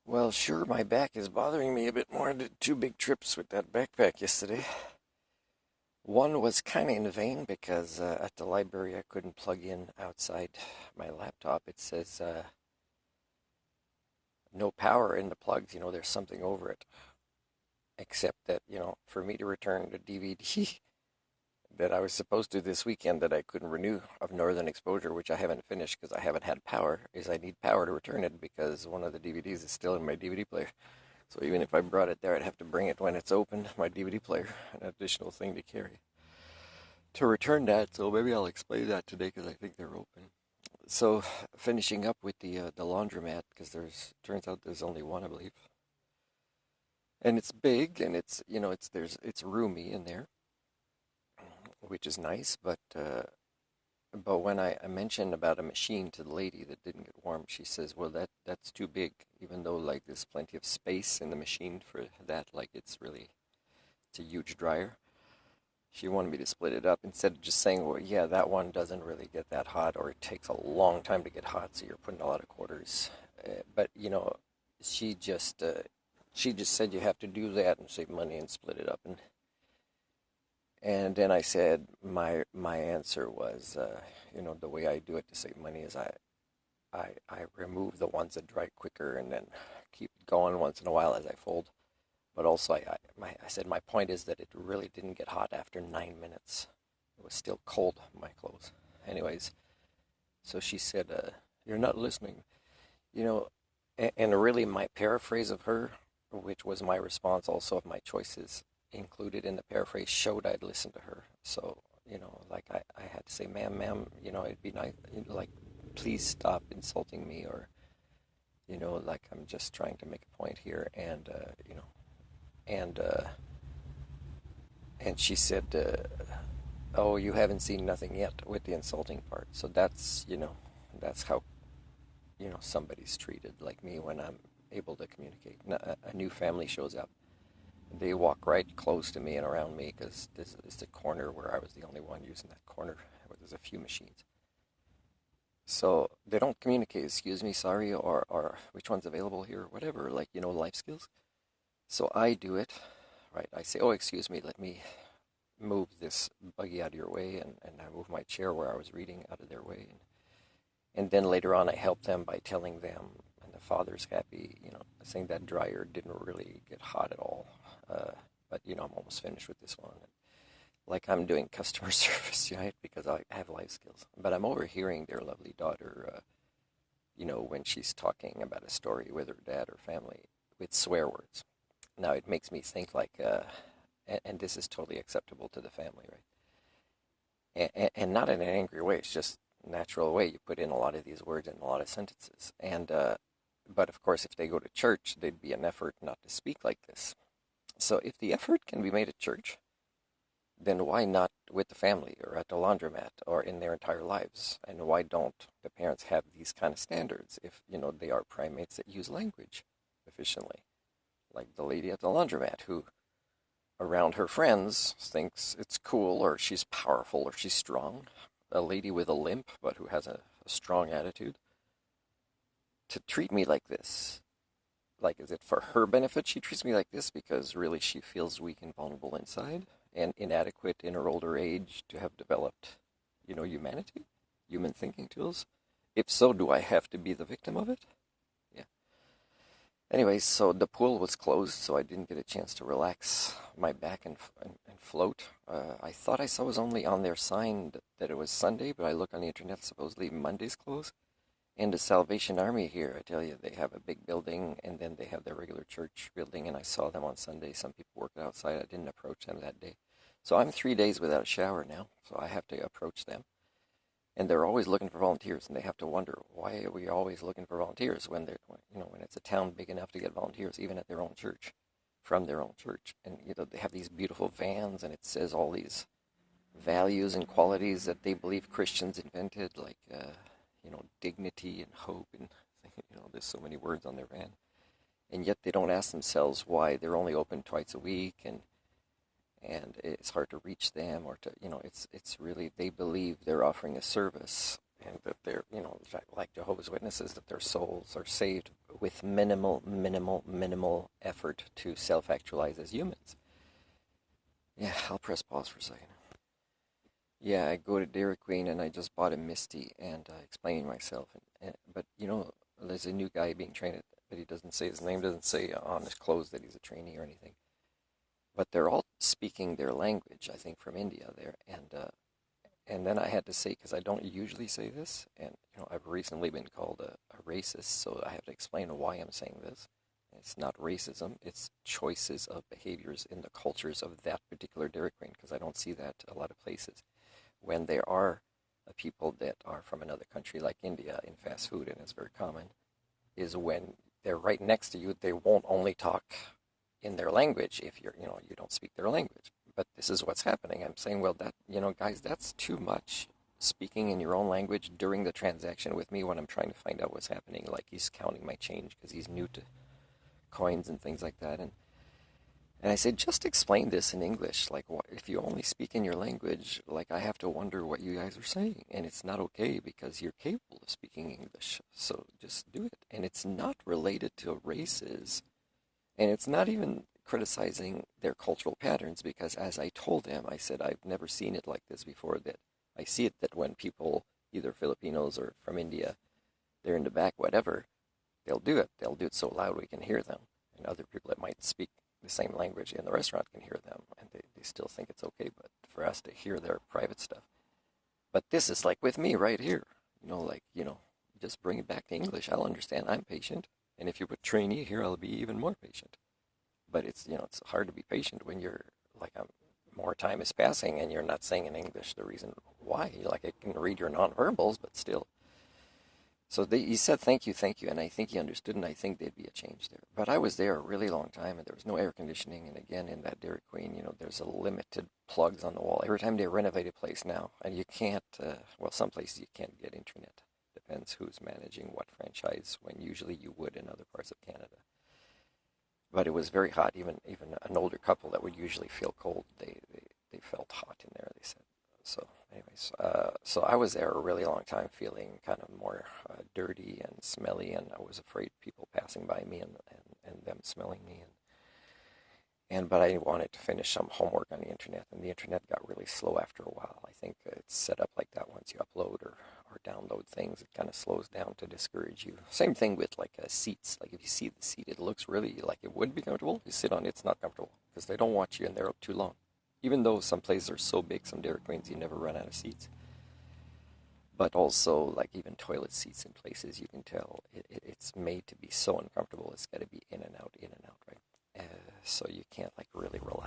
Well, sure, my back is bothering me a bit more. I did two big trips with that backpack yesterday. One was kind of in vain because at the library I couldn't plug in outside my laptop. It says no power in the plugs, there's something over it. Except that, for me to return the DVD that I was supposed to this weekend that I couldn't renew of Northern Exposure, which I haven't finished because I haven't had power, is I need power to return it because one of the DVDs is still in my DVD player. So even if I brought it there, I'd have to bring it when it's open, my DVD player, an additional thing to carry. To return that, so maybe I'll explain that today because I think they're open. So finishing up with the laundromat because turns out there's only one, I believe, and it's big and it's roomy in there, which is nice. But when I mentioned about a machine to the lady that didn't get warm, she says, "Well, that's too big, even though like there's plenty of space in the machine for that. Like it's a huge dryer." She wanted me to split it up instead of just saying, "Well, yeah, that one doesn't really get that hot, or it takes a long time to get hot, so you're putting a lot of quarters." But she just she just said you have to do that and save money and split it up, and then I said my answer was, the way I do it to save money is I remove the ones that dry quicker and then keep it going once in a while as I fold. But also, I said my point is that it really didn't get hot after 9 minutes. It was still cold, my clothes. Anyways, so she said, "You're not listening." You know, and really my paraphrase of her, which was my response also of my choices, included in the paraphrase, showed I'd listened to her. So, like I had to say, ma'am, it'd be nice, like, please stop insulting me, or, like I'm just trying to make a point here. And, and she said, "Oh, you haven't seen nothing yet," with the insulting part. So that's how, somebody's treated like me when I'm able to communicate. A new family shows up. They walk right close to me and around me because this is the corner where I was the only one using that corner where there's a few machines. So they don't communicate, "Excuse me, sorry," or "Which one's available here," whatever, like, life skills. So I do it, right? I say, "Oh, excuse me, let me move this buggy out of your way," and I move my chair where I was reading out of their way. And then later on, I help them by telling them, and the father's happy, saying that dryer didn't really get hot at all. But, I'm almost finished with this one. Like I'm doing customer service, right? Because I have life skills. But I'm overhearing their lovely daughter, when she's talking about a story with her dad or family with swear words. Now, it makes me think like, and this is totally acceptable to the family, right? And not in an angry way. It's just natural way. You put in a lot of these words in a lot of sentences. But of course, if they go to church, there'd be an effort not to speak like this. So if the effort can be made at church, then why not with the family or at the laundromat or in their entire lives? And why don't the parents have these kind of standards if, they are primates that use language efficiently? Like the lady at the laundromat who, around her friends, thinks it's cool or she's powerful or she's strong. A lady with a limp but who has a strong attitude. To treat me like this, like, is it for her benefit she treats me like this because really she feels weak and vulnerable inside and inadequate in her older age to have developed, humanity, human thinking tools? If so, do I have to be the victim of it? Yeah. Anyways, so the pool was closed, so I didn't get a chance to relax my back and float. I thought I saw it was only on their sign that it was Sunday, but I look on the internet, supposedly Monday's closed. And the Salvation Army here, I tell you, they have a big building, and then they have their regular church building, and I saw them on Sunday. Some people worked outside. I didn't approach them that day. So I'm 3 days without a shower now, so I have to approach them. And they're always looking for volunteers, and they have to wonder, why are we always looking for volunteers when when it's a town big enough to get volunteers, even at their own church, from their own church. And, they have these beautiful vans, and it says all these values and qualities that they believe Christians invented, like, dignity and hope, and there's so many words on their van, and yet they don't ask themselves why they're only open twice a week, and it's hard to reach them, or to it's really, they believe they're offering a service, and that they're, you know, like Jehovah's Witnesses, that their souls are saved with minimal effort to self-actualize as humans. Yeah, I'll press pause for a second. Yeah, I go to Dairy Queen and I just bought a Misty and explaining myself. But, you know, there's a new guy being trained, but he doesn't say his name, doesn't say on his clothes that he's a trainee or anything. But they're all speaking their language, I think, from India there. And then I had to say, because I don't usually say this, and you know, I've recently been called a racist, so I have to explain why I'm saying this. It's not racism, it's choices of behaviors in the cultures of that particular Dairy Queen, because I don't see that a lot of places. When there are people that are from another country like India in fast food, and it's very common, is when they're right next to you, they won't only talk in their language if you're, you know, you don't speak their language. But this is what's happening. I'm saying, well, that, you know, guys, that's too much speaking in your own language during the transaction with me when I'm trying to find out what's happening. Like he's counting my change because he's new to coins and things like that. And I said, just explain this in English. Like, if you only speak in your language, like, I have to wonder what you guys are saying. And it's not okay because you're capable of speaking English. So just do it. And it's not related to races. And it's not even criticizing their cultural patterns because, as I told them, I said, I've never seen it like this before. That I see it that when people, either Filipinos or from India, they're in the back, whatever, they'll do it. They'll do it so loud we can hear them. And other people that might speak the same language in the restaurant can hear them, and they still think it's okay, but for us to hear their private stuff. But this is like with me right here. You know, like, you know, just bring it back to English. I'll understand. I'm patient. And if you put trainee here, I'll be even more patient. But it's, you know, it's hard to be patient when you're like more time is passing and you're not saying in English the reason why. Like I can read your nonverbals, but still. So he said thank you, and I think he understood, and I think there'd be a change there. But I was there a really long time, and there was no air conditioning. And again, in that Dairy Queen, you know, there's a limited plugs on the wall. Every time they renovate a place now, and you can't, well, some places you can't get internet. Depends who's managing what franchise, when usually you would in other parts of Canada. But it was very hot. Even an older couple that would usually feel cold, they felt hot in there, they said. So anyways, so I was there a really long time feeling kind of more dirty and smelly, and I was afraid people passing by me and them smelling me. But I wanted to finish some homework on the internet, and the internet got really slow after a while. I think it's set up like that once you upload or download things, it kind of slows down to discourage you. Same thing with like seats. Like if you see the seat, it looks really like it would be comfortable. You sit on it, it's not comfortable because they don't want you in there too long. Even though some places are so big, some Dairy Queens, you never run out of seats. But also, like even toilet seats in places, you can tell it's made to be so uncomfortable. It's got to be in and out, right? So you can't like really relax.